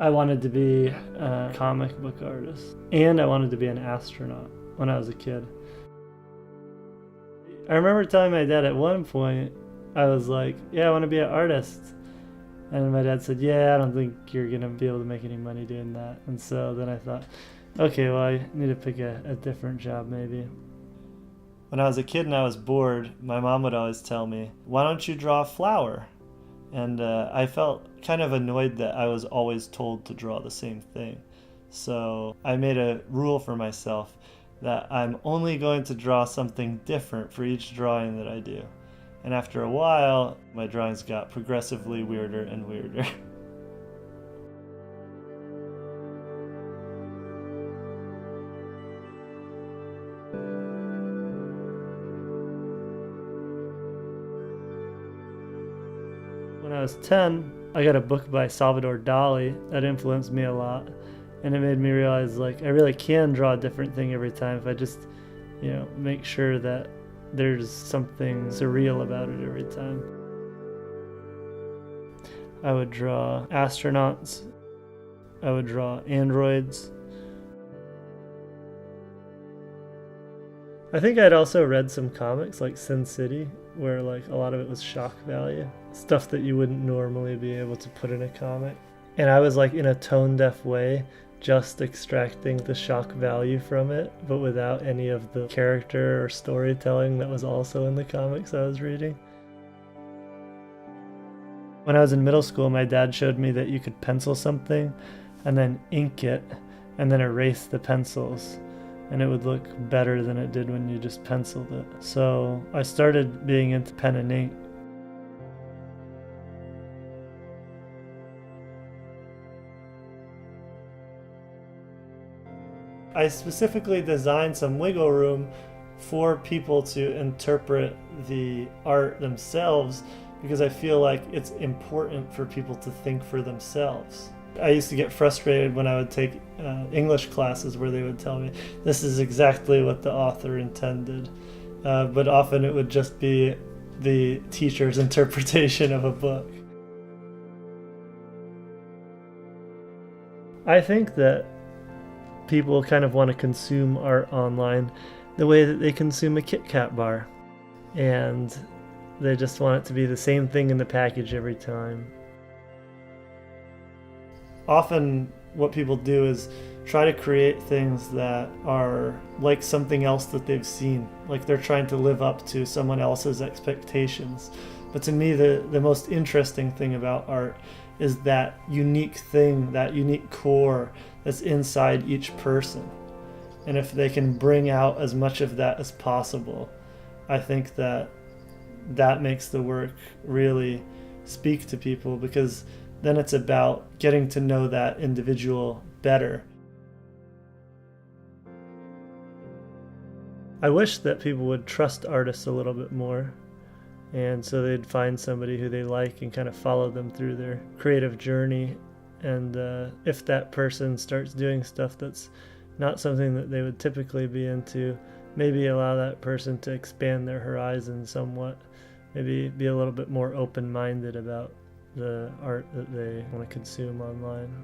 I wanted to be a comic book artist, and I wanted to be an astronaut when I was a kid. I remember telling my dad at one point, I was like, yeah, I want to be an artist. And my dad said, yeah, I don't think you're going to be able to make any money doing that. And so then I thought, okay, well, I need to pick a different job maybe. When I was a kid and I was bored, my mom would always tell me, why don't you draw a flower? And I felt kind of annoyed that I was always told to draw the same thing. So I made a rule for myself that I'm only going to draw something different for each drawing that I do. And after a while, my drawings got progressively weirder and weirder. When I was 10, I got a book by Salvador Dali that influenced me a lot. And it made me realize, like, I really can draw a different thing every time if I just, make sure that there's something surreal about it every time. I would draw astronauts. I would draw androids. I think I'd also read some comics like Sin City, where like a lot of it was shock value, stuff that you wouldn't normally be able to put in a comic. And I was like, in a tone-deaf way, just extracting the shock value from it, but without any of the character or storytelling that was also in the comics I was reading. When I was in middle school, my dad showed me that you could pencil something and then ink it and then erase the pencils, and it would look better than it did when you just penciled it. So I started being into pen and ink. I specifically designed some wiggle room for people to interpret the art themselves because I feel like it's important for people to think for themselves. I used to get frustrated when I would take English classes where they would tell me this is exactly what the author intended, but often it would just be the teacher's interpretation of a book. I think that people kind of want to consume art online the way that they consume a Kit Kat bar, and they just want it to be the same thing in the package every time. Often what people do is try to create things that are like something else that they've seen, like they're trying to live up to someone else's expectations. But to me, the most interesting thing about art is that unique thing, that unique core that's inside each person. And if they can bring out as much of that as possible, I think that makes the work really speak to people, because then it's about getting to know that individual better. I wish that people would trust artists a little bit more, and so they'd find somebody who they like and kind of follow them through their creative journey. And if that person starts doing stuff that's not something that they would typically be into, maybe allow that person to expand their horizons somewhat. Maybe be a little bit more open-minded about the art that they want to consume online.